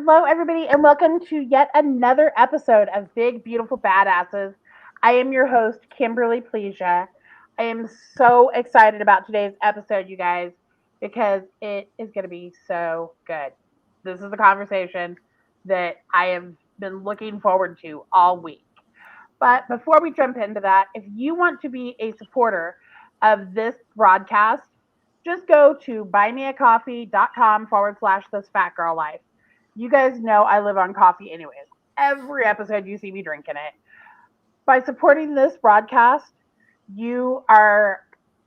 Hello, everybody, and welcome to yet another episode of Big Beautiful Badasses. I am your host, Kimberly Pleasia. I am so excited about today's episode, you guys, because it is going to be so good. This is a conversation that I have been looking forward to all week. But before we jump into that, if you want to be a supporter of this broadcast, just go to buymeacoffee.com/, this fat girl life. You guys know I live on coffee anyways. Every episode you see me drinking it. By supporting this broadcast, you are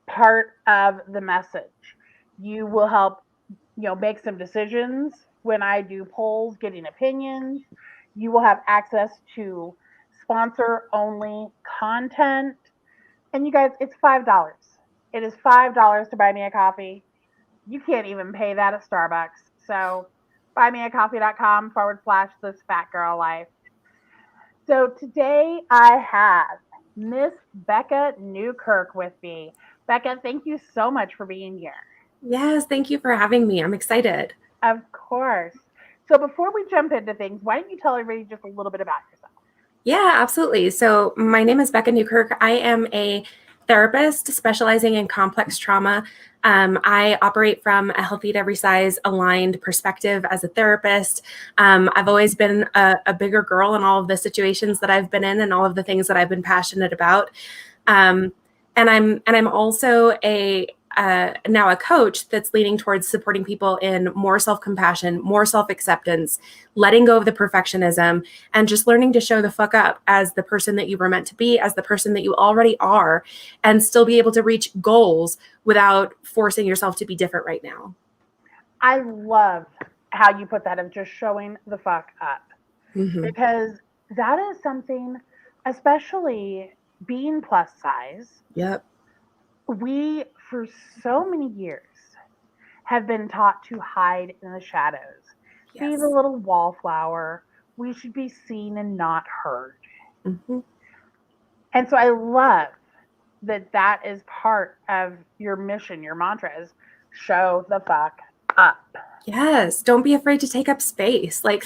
part of the message. You will help, make some decisions when I do polls, getting opinions. You will have access to sponsor only content. And you guys, it's $5. It is $5 to buy me a coffee. You can't even pay that at Starbucks. So buymeacoffee.com/, this fat girl life. So today I have Miss Becca Newkirk with me. Becca, thank you so much for being here. Yes, thank you for having me. I'm excited. Of course. So before we jump into things, why don't you tell everybody just a little bit about yourself? Yeah, absolutely. So my name is Becca Newkirk. I am a therapist specializing in complex trauma. I operate from a healthy at every size aligned perspective as a therapist. I've always been a bigger girl in all of the situations that I've been in and all of the things that I've been passionate about. And I'm also now a coach that's leaning towards supporting people in more self-compassion, more self-acceptance, letting go of the perfectionism, and just learning to show the fuck up as the person that you were meant to be, as the person that you already are, and still be able to reach goals without forcing yourself to be different right now. I love how you put that of just showing the fuck up. Mm-hmm. Because that is something, especially being plus size. Yep. We, for so many years, have been taught to hide in the shadows. Yes. Be the little wallflower. We should be seen and not heard. Mm-hmm. And so I love that is part of your mission, your mantra is show the fuck up. Yes. Don't be afraid to take up space. Like,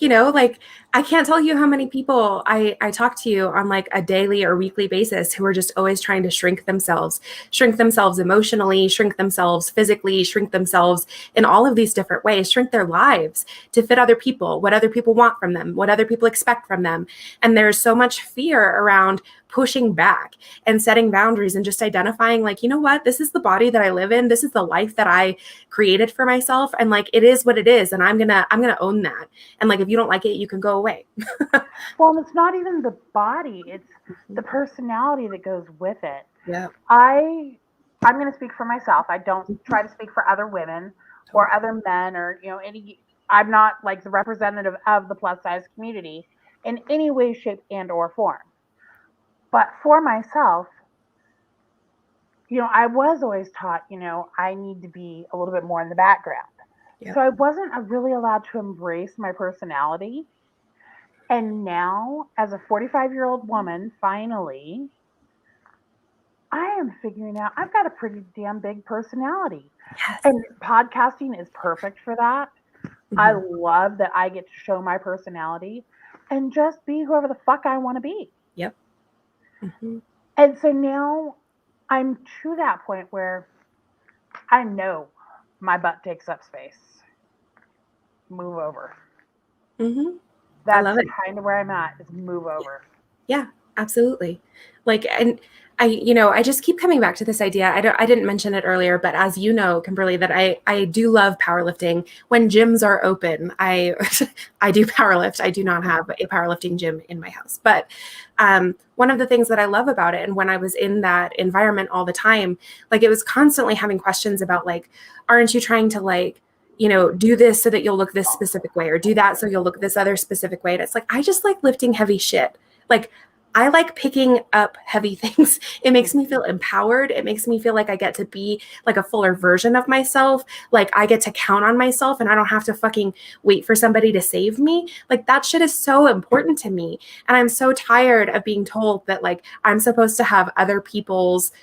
like I can't tell you how many people I talk to on like a daily or weekly basis who are just always trying to shrink themselves emotionally, shrink themselves physically, shrink themselves in all of these different ways, shrink their lives to fit other people, what other people want from them, what other people expect from them. And there's so much fear around pushing back and setting boundaries and just identifying like, you know what, this is the body that I live in. This is the life that I created for myself. And like, it is what it is. And I'm going to own that. And like, if you don't like it, you can go away. Well, it's not even the body. It's the personality that goes with it. Yeah. I'm going to speak for myself. I don't try to speak for other women or other men or, I'm not like the representative of the plus size community in any way, shape, and or form. But for myself, I was always taught, I need to be a little bit more in the background. Yep. So I wasn't really allowed to embrace my personality. And now, as a 45-year-old woman, finally, I am figuring out I've got a pretty damn big personality. Yes. And podcasting is perfect for that. Mm-hmm. I love that I get to show my personality and just be whoever the fuck I want to be. Yep. Mm-hmm. And so now I'm to that point where I know my butt takes up space. Move over. Mm-hmm. That's kind of where I'm at, is move over. Yeah, absolutely. Like, and I just keep coming back to this idea. I didn't mention it earlier, but as you know, Kimberly, that I do love powerlifting. When gyms are open, I do powerlift. I do not have a powerlifting gym in my house, but one of the things that I love about it, and when I was in that environment all the time, like it was constantly having questions about like, aren't you trying to like, do this so that you'll look this specific way, or do that so you'll look this other specific way. And it's like, I just like lifting heavy shit. Like, I like picking up heavy things. It makes me feel empowered. It makes me feel like I get to be like a fuller version of myself. Like I get to count on myself and I don't have to fucking wait for somebody to save me. Like that shit is so important to me. And I'm so tired of being told that like I'm supposed to have other people's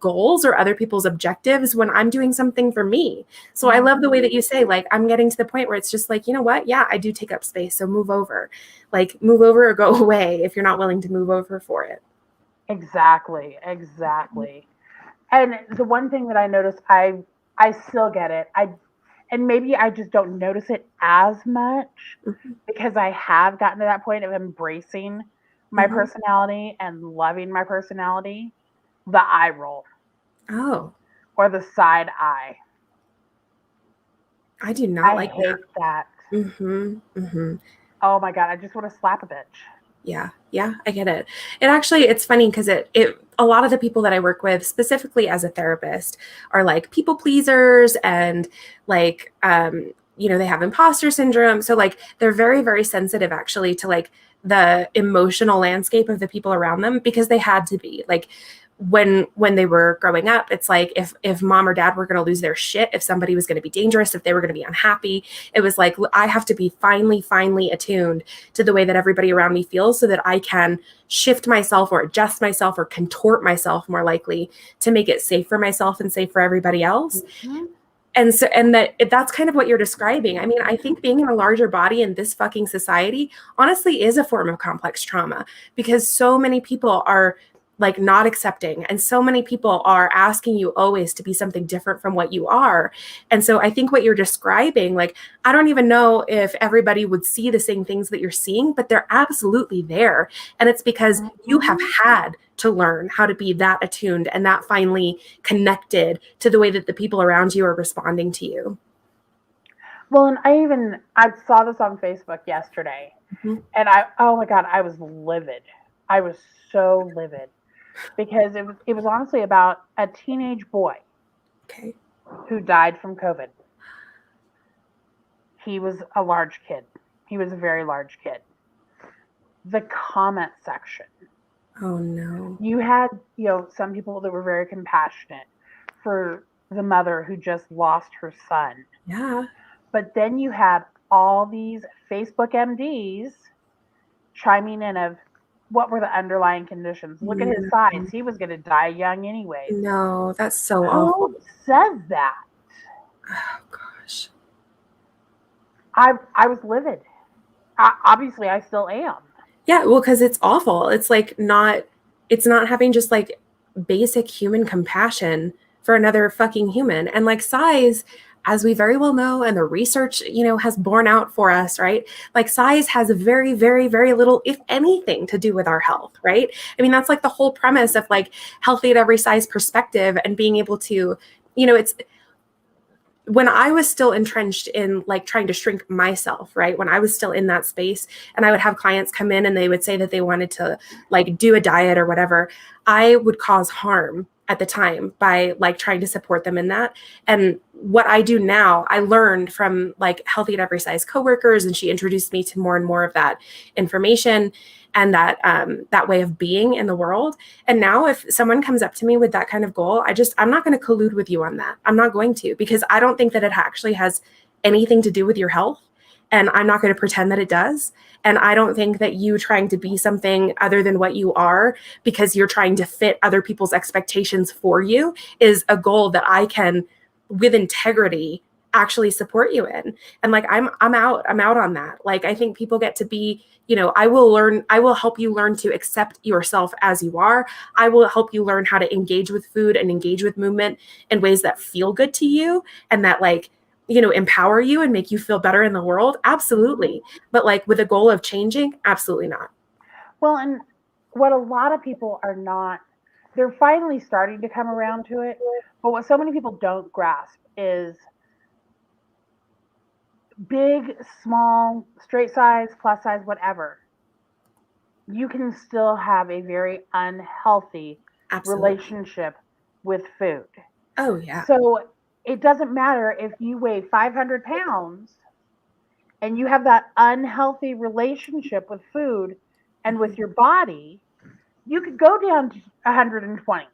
goals or other people's objectives when I'm doing something for me. So I love the way that you say, like, I'm getting to the point where it's just like, you know what? Yeah, I do take up space. So move over, like move over or go away if you're not willing to move over for it. Exactly. And the one thing that I noticed, I still get it. And maybe I just don't notice it as much because I have gotten to that point of embracing my personality and loving my personality. The eye roll. Oh, Or the side eye. I do not I like hate that. that. Oh my god, I just want to slap a bitch. Yeah, I get it. It's funny because a lot of the people that I work with, specifically as a therapist, are like people pleasers and like, they have imposter syndrome. So like they're very, very sensitive actually to like the emotional landscape of the people around them because they had to be like, when they were growing up, it's like if mom or dad were going to lose their shit, if somebody was going to be dangerous, if they were going to be unhappy, it was like I have to be finely attuned to the way that everybody around me feels so that I can shift myself or adjust myself or contort myself more likely to make it safe for myself and safe for everybody else. And that's kind of what you're describing. I mean, I think being in a larger body in this fucking society honestly is a form of complex trauma because so many people are like not accepting. And so many people are asking you always to be something different from what you are. And so I think what you're describing, like, I don't even know if everybody would see the same things that you're seeing, but they're absolutely there. And it's because you have had to learn how to be that attuned and that finely connected to the way that the people around you are responding to you. Well, and I saw this on Facebook yesterday, and oh my god, I was livid. I was so livid because it was honestly about a teenage boy who died from COVID. He was a large kid. He was a very large kid. The comment section. Oh no. You had, some people that were very compassionate for the mother who just lost her son. Yeah. But then you had all these Facebook MDs chiming in of what were the underlying conditions. Look at his size. He was going to die young anyways. No, that's so awful. Who says that? Oh gosh. I was livid. Obviously, I still am. Yeah, well, because it's awful. It's like it's not having just like basic human compassion for another fucking human. And like size, as we very well know, and the research, has borne out for us, right? Like size has very, very, very little, if anything, to do with our health, right? I mean, that's like the whole premise of like healthy at every size perspective and being able to, it's when I was still entrenched in like trying to shrink myself, right? When I was still in that space and I would have clients come in and they would say that they wanted to like do a diet or whatever, I would cause harm at the time by like trying to support them in that. And what I do now, I learned from like Healthy at Every Size coworkers, and she introduced me to more and more of that information and that way of being in the world. And now if someone comes up to me with that kind of goal, I'm not going to collude with you on that. I'm not going to, because I don't think that it actually has anything to do with your health. And I'm not going to pretend that it does. And I don't think that you trying to be something other than what you are because you're trying to fit other people's expectations for you is a goal that I can, with integrity, actually support you in. And like, I'm out on that. Like, I think people get to be, I will help you learn to accept yourself as you are. I will help you learn how to engage with food and engage with movement in ways that feel good to you and that like, empower you and make you feel better in the world. Absolutely. But like with a goal of changing, absolutely not. Well, and what a lot of people are not, they're finally starting to come around to it. But what so many people don't grasp is big, small, straight size, plus size, whatever. You can still have a very unhealthy relationship with food. Oh, yeah. So it doesn't matter if you weigh 500 pounds and you have that unhealthy relationship with food and with your body, you could go down to 120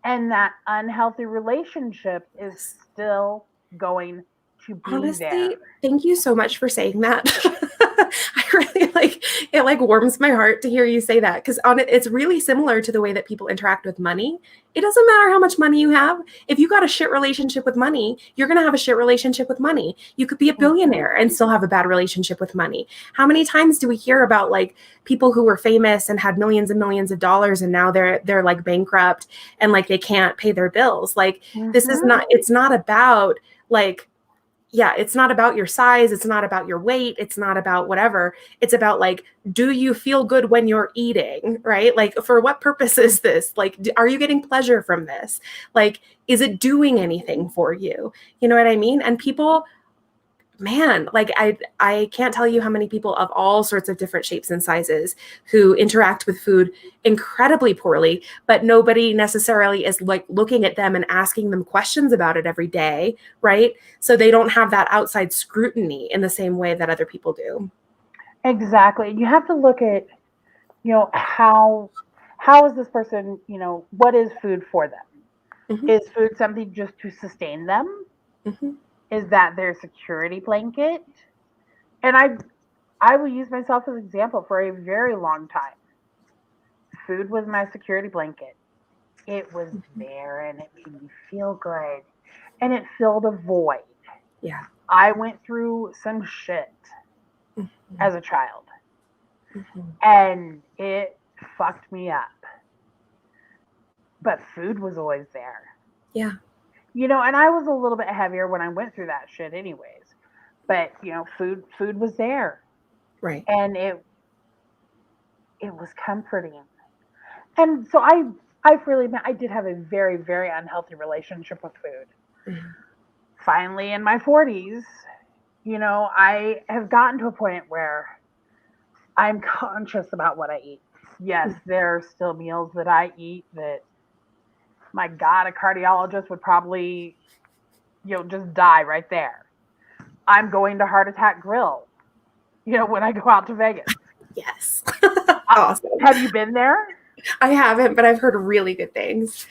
and that unhealthy relationship is still going to be honestly there. Thank you so much for saying that. I really it like warms my heart to hear you say that, because on it, it's really similar to the way that people interact with money. It doesn't matter how much money you have. If you got a shit relationship with money, you're going to have a shit relationship with money. You could be a billionaire and still have a bad relationship with money. How many times do we hear about like people who were famous and had millions and millions of dollars and now they're like bankrupt and like they can't pay their bills? Like this is not, it's not about like, yeah, it's not about your size. It's not about your weight. It's not about whatever. It's about like, do you feel good when you're eating, right? Like, for what purpose is this? Like, are you getting pleasure from this? Like, is it doing anything for you? You know what I mean? And people, man, like I can't tell you how many people of all sorts of different shapes and sizes who interact with food incredibly poorly, but nobody necessarily is like looking at them and asking them questions about it every day, right? So they don't have that outside scrutiny in the same way that other people do. Exactly. You have to look at, how is this person, what is food for them? Mm-hmm. Is food something just to sustain them? Mm-hmm. Is that their security blanket? And I will use myself as an example. For a very long time, food was my security blanket. It was there and it made me feel good and it filled a void. Yeah. I went through some shit Mm-hmm. as a child Mm-hmm. and it fucked me up. But food was always there. Yeah. And I was a little bit heavier when I went through that shit anyways. But, food was there. Right. And it was comforting. And so I freely admit I did have a very, very unhealthy relationship with food. Mm-hmm. Finally, in my 40s, I have gotten to a point where I'm conscious about what I eat. Yes, there are still meals that I eat that, my God, a cardiologist would probably, just die right there. I'm going to Heart Attack Grill, when I go out to Vegas. Yes. Awesome. Have you been there? I haven't, but I've heard really good things.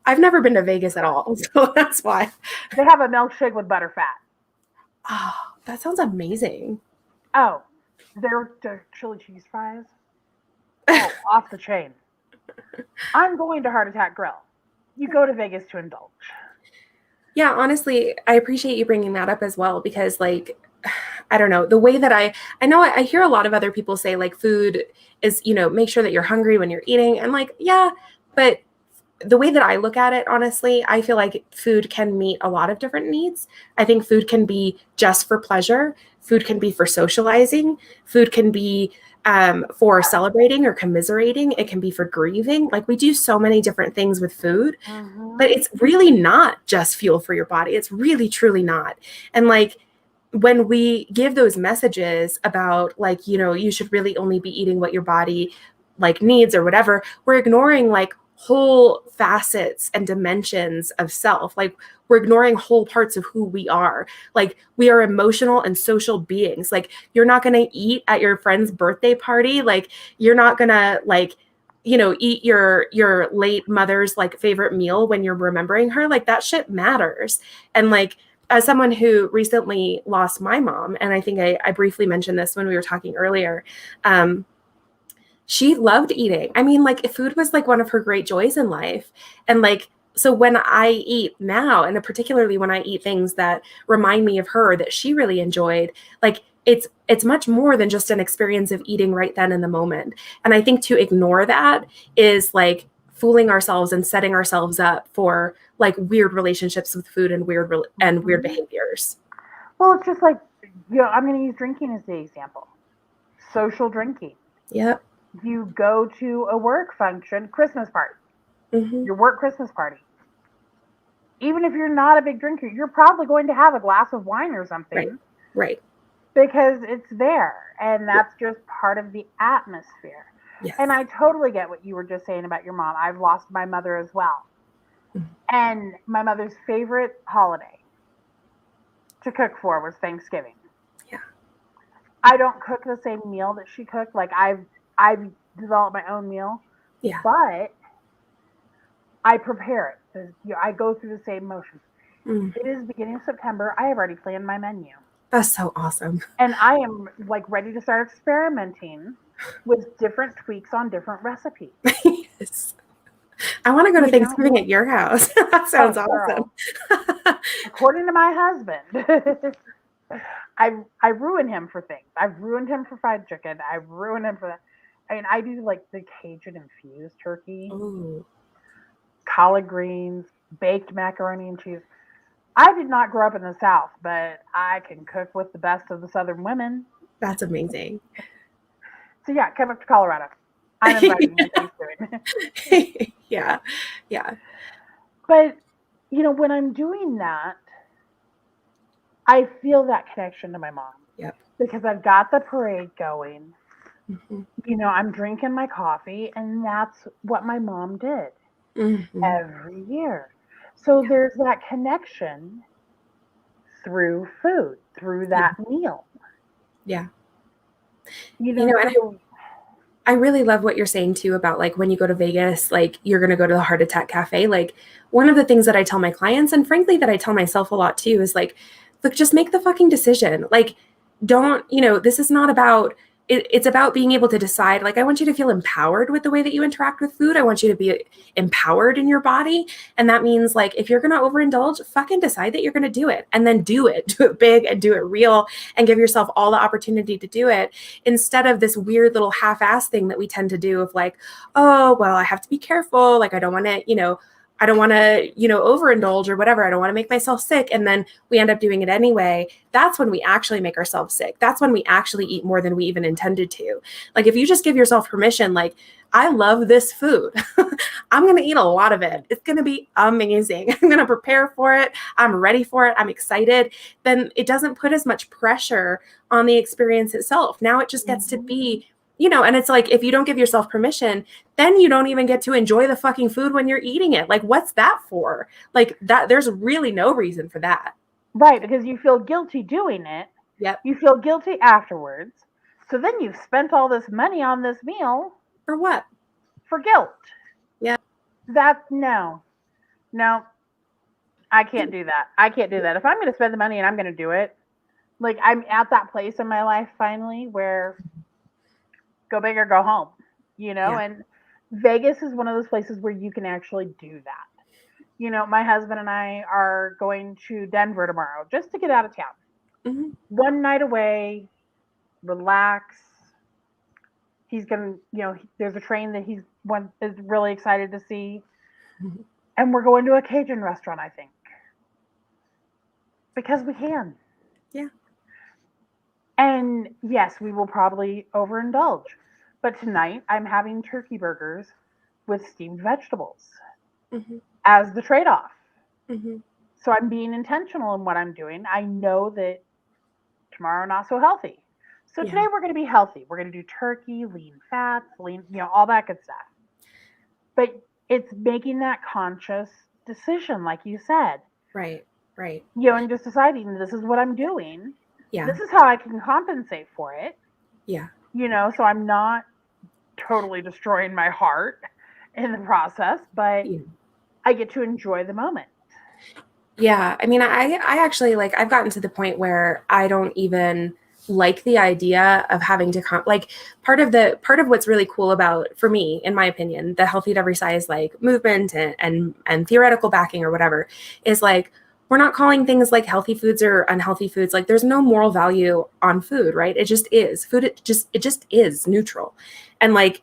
I've never been to Vegas at all, so that's why. They have a milkshake with butterfat. Oh, that sounds amazing. Oh, their chili cheese fries. Oh, off the chain. I'm going to Heart Attack Grill. You go to Vegas to indulge. Yeah, honestly, I appreciate you bringing that up as well, because like, I don't know, the way that I know I hear a lot of other people say like food is, make sure that you're hungry when you're eating. And like, yeah, but the way that I look at it, honestly, I feel like food can meet a lot of different needs. I think food can be just for pleasure. Food can be for socializing. Food can be for celebrating or commiserating. It can be for grieving. Like, we do so many different things with food, but it's really not just fuel for your body. It's really, truly not. And like, when we give those messages about like, you should really only be eating what your body like needs or whatever, we're ignoring like whole facets and dimensions of self. Like, we're ignoring whole parts of who we are. Like, we are emotional and social beings. Like, you're not going to eat at your friend's birthday party. Like, you're not going to like, eat your late mother's like favorite meal when you're remembering her. Like, that shit matters. And like, as someone who recently lost my mom, and I think I briefly mentioned this when we were talking earlier, she loved eating. I mean, like, food was like one of her great joys in life. And like, so when I eat now, and particularly when I eat things that remind me of her that she really enjoyed, like, it's much more than just an experience of eating right then in the moment. And I think to ignore that is like fooling ourselves and setting ourselves up for like weird relationships with food and weird behaviors. Well, it's just like, I'm going to use drinking as the example. Social drinking. Yep. You go to a work function, Christmas party, Mm-hmm. your work Christmas party. Even if you're not a big drinker, you're probably going to have a glass of wine or something. Right. Because it's there. And that's just part of the atmosphere. Yes. And I totally get what you were just saying about your mom. I've lost my mother as well. Mm-hmm. And my mother's favorite holiday to cook for was Thanksgiving. Yeah. I don't cook the same meal that she cooked. Like, I've developed my own meal. Yeah. But I prepare it. I go through the same motions. Mm. It is beginning of September. I have already planned my menu. That's so awesome. And I am like ready to start experimenting with different tweaks on different recipes. Yes. I want to go to You know, Thanksgiving at your house. That oh sounds awesome. girl, according to my husband, I ruin him for things. I've ruined him for fried chicken. I've ruined him for that. I mean, I do like the Cajun infused turkey, Oh, collard greens, baked macaroni and cheese. I did not grow up in the South, but I can cook with the best of the Southern women. that's amazing. So yeah, come up to Colorado. I'm inviting you Thanksgiving. Yeah. Yeah. But when I'm doing that, I feel that connection to my mom Yep. because I've got the parade going. Hmm. I'm drinking my coffee, and that's what my mom did Hmm. every year. So there's that connection through food, through Yeah. that meal. Yeah. And So I really love what you're saying too about like when you go to Vegas, like you're going to go to the Heart Attack Cafe. Like one of the things that I tell my clients, and frankly, that I tell myself a lot too, is like, look, just make the fucking decision. Like, don't, this is not about, it's about being able to decide. Like, I want you to feel empowered with the way that you interact with food. I want you to be empowered in your body. And that means like, if you're going to overindulge, fucking decide that you're going to do it and then do it big and do it real and give yourself all the opportunity to do it instead of this weird little half-ass thing that we tend to do of like, oh, well, I have to be careful. Like, I don't want to, overindulge or whatever. I don't want to make myself sick. And then we end up doing it anyway. That's when we actually make ourselves sick. That's when we actually eat more than we even intended to. Like, if you just give yourself permission, like, I love this food. I'm going to eat a lot of it. It's going to be amazing. I'm going to prepare for it. I'm ready for it. I'm excited. Then it doesn't put as much pressure on the experience itself. Now it just gets to be, and it's like, if you don't give yourself permission, then you don't even get to enjoy the fucking food when you're eating it. Like, what's that for? Like that, there's really no reason for that. right, because you feel guilty doing it. Yep. You feel guilty afterwards. So then you've spent all this money on this meal For what? for guilt. Yeah. No, I can't do that. I can't do that. If I'm going to spend the money and I'm going to do it, like I'm at that place in my life finally where go big or go home, Yeah. and Vegas is one of those places where you can actually do that. My husband and I are going to Denver tomorrow just to get out of town. Mm-hmm. One night away, relax. He's going to, there's a train that is really excited to see. Mm-hmm. And we're going to a Cajun restaurant, I think. Because we can. Yeah. And yes, we will probably overindulge. But tonight I'm having turkey burgers with steamed vegetables Mm-hmm. as the trade off. Mm-hmm. So I'm being intentional in what I'm doing. I know that tomorrow not so healthy. So today we're going to be healthy. We're going to do turkey, lean fats, all that good stuff. But it's making that conscious decision, like you said. Right. And just deciding this is what I'm doing. Yeah. This is how I can compensate for it. Yeah. So I'm not totally destroying my heart in the process, but I get to enjoy the moment. Yeah. I mean, I actually like, I've gotten to the point where I don't even like the idea of having to like part of what's really cool about, for me, in my opinion, the Healthy at Every Size like movement and theoretical backing or whatever is like, we're not calling things like healthy foods or unhealthy foods. Like there's no moral value on food, right? It just is food. It just is neutral. And like,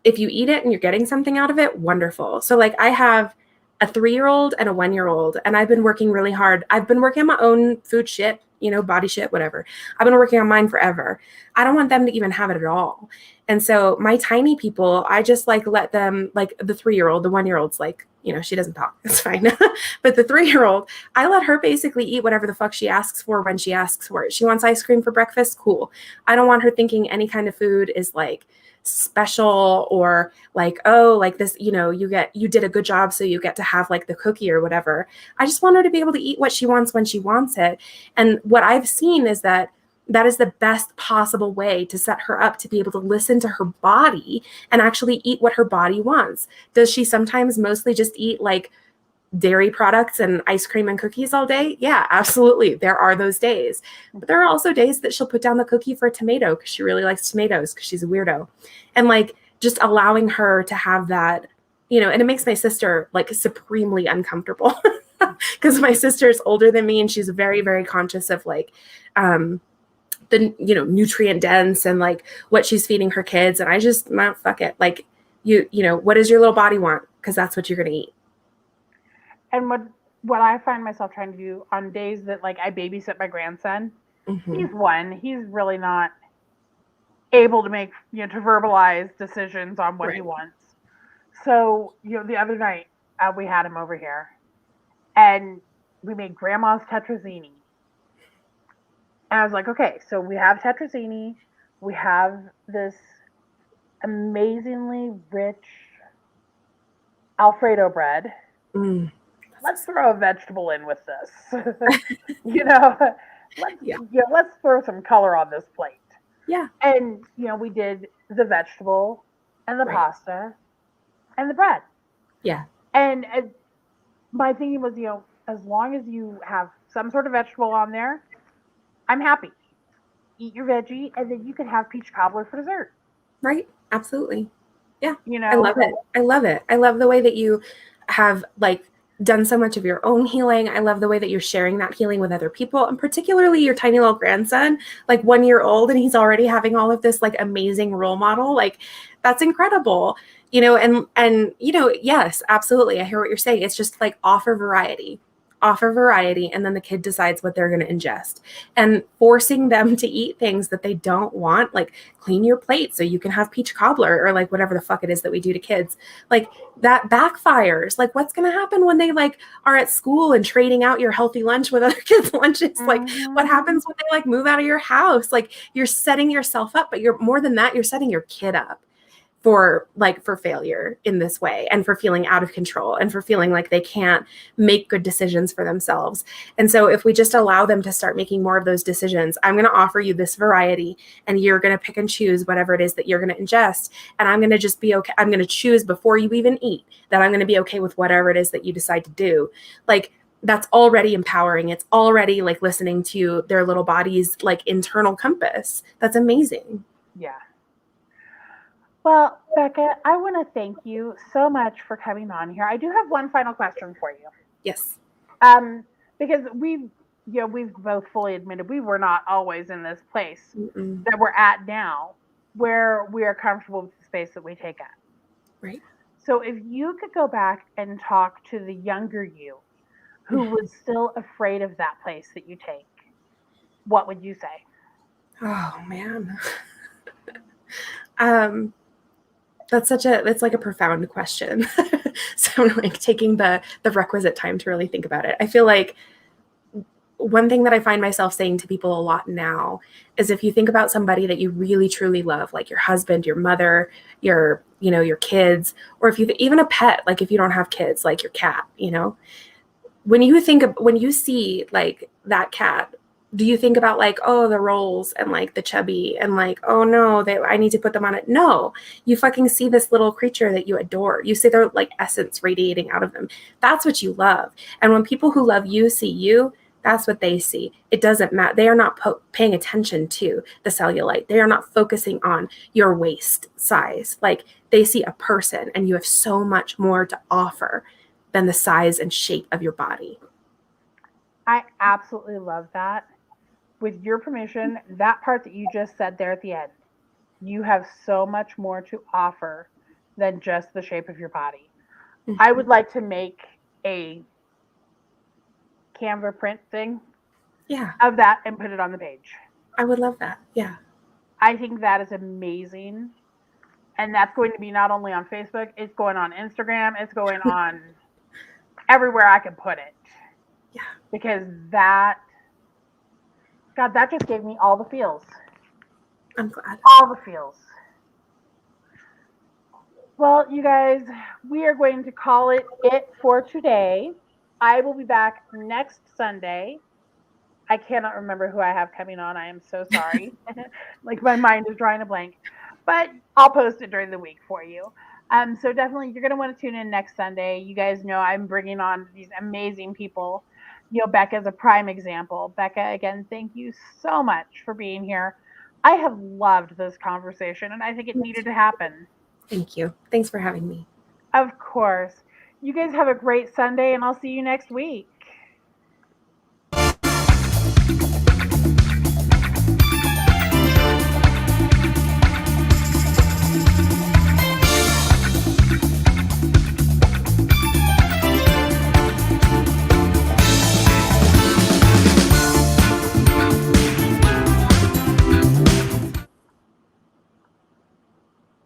if you eat it and you're getting something out of it, wonderful. So like I have a 3-year-old and a 1-year-old, and I've been working really hard. I've been working on my own food shit, body shit, whatever. I've been working on mine forever. I don't want them to even have it at all. And so my tiny people, I just like let them, like the 3-year-old, the 1-year-old's like, she doesn't talk. It's fine. But the 3-year-old, I let her basically eat whatever the fuck she asks for when she asks for it. She wants ice cream for breakfast. Cool. I don't want her thinking any kind of food is like special or like, oh, like this, you did a good job, so you get to have like the cookie or whatever. I just want her to be able to eat what she wants when she wants it. And what I've seen is that is the best possible way to set her up to be able to listen to her body and actually eat what her body wants. Does she sometimes mostly just eat like dairy products and ice cream and cookies all day, yeah, absolutely. There are those days. But there are also days that she'll put down the cookie for a tomato because she really likes tomatoes because she's a weirdo. And like just allowing her to have that, you know, and it makes my sister like supremely uncomfortable because my sister is older than me and she's very, very conscious of like, the, you know, nutrient dense and like what she's feeding her kids. And I just, fuck it. Like you know, what does your little body want? Because that's what you're going to eat. And what I find myself trying to do on days that like I babysit my grandson, he's one. He's really not able to make, you know, to verbalize decisions on what he wants. So, you know, the other night we had him over here, and we made grandma's tetrazzini. And I was like, okay, so we have tetrazzini, we have this amazingly rich Alfredo bread. Let's throw a vegetable in with this. You know, let's throw some color on this plate. Yeah. And you know, we did the vegetable and the pasta and the bread. Yeah. And my thinking was, you know, as long as you have some sort of vegetable on there, I'm happy. Eat your veggie, and then you can have peach cobbler for dessert. Right. Absolutely. Yeah. You know, I love it. I love it. I love the way that you have like done so much of your own healing. I love the way that you're sharing that healing with other people, and particularly your tiny little grandson, like 1 year old, and he's already having all of this like amazing role model. Like that's incredible, you know, and, you know, yes, absolutely. I hear what you're saying. It's just like offer variety. And then the kid decides what they're going to ingest, and forcing them to eat things that they don't want, like clean your plate so you can have peach cobbler or like whatever the fuck it is that we do to kids. Like that backfires. Like what's going to happen when they like are at school and trading out your healthy lunch with other kids' lunches? Like what happens when they like move out of your house? Like you're setting yourself up, but you're more than that, you're setting your kid up for failure in this way, and for feeling out of control, and for feeling like they can't make good decisions for themselves. And so if we just allow them to start making more of those decisions, I'm going to offer you this variety, and you're going to pick and choose whatever it is that you're going to ingest. And I'm going to just be okay. I'm going to choose before you even eat that I'm going to be okay with whatever it is that you decide to do. Like that's already empowering. It's already like listening to their little body's like internal compass. That's amazing. Yeah. Well, Becca, I want to thank you so much for coming on here. I do have one final question for you. Yes. Because we've both fully admitted we were not always in this place that we're at now, where we are comfortable with the space that we take up. Right. So if you could go back and talk to the younger you who was still afraid of that place that you take, what would you say? Oh man. That's like a profound question. So I'm like taking the requisite time to really think about it. I feel like one thing that I find myself saying to people a lot now is, if you think about somebody that you really truly love, like your husband, your mother, your kids, or if you even a pet, like if you don't have kids, like your cat, you know, when you see like that cat, do you think about like, oh, the rolls and like the chubby and like, oh no, I need to put them on it? No, you fucking see this little creature that you adore. You see their like essence radiating out of them. That's what you love. And when people who love you see you, that's what they see. It doesn't matter. They are not paying attention to the cellulite. They are not focusing on your waist size. Like they see a person, and you have so much more to offer than the size and shape of your body. I absolutely love that. With your permission, that part that you just said there at the end, you have so much more to offer than just the shape of your body. Mm-hmm. I would like to make a Canva print thing of that and put it on the page. I would love that. Yeah. I think that is amazing. And that's going to be not only on Facebook, it's going on Instagram, it's going on everywhere I can put it. Yeah. Because that just gave me all the feels. I'm glad. All the feels. Well, you guys, we are going to call it for today. I will be back next Sunday. I cannot remember who I have coming on. I am so sorry. Like my mind is drawing a blank. But I'll post it during the week for you. So definitely, you're going to want to tune in next Sunday. You guys know I'm bringing on these amazing people. Becca is a prime example. Becca, again, thank you so much for being here. I have loved this conversation, and I think it needed to happen. Thank you. Thanks for having me. Of course. You guys have a great Sunday, and I'll see you next week.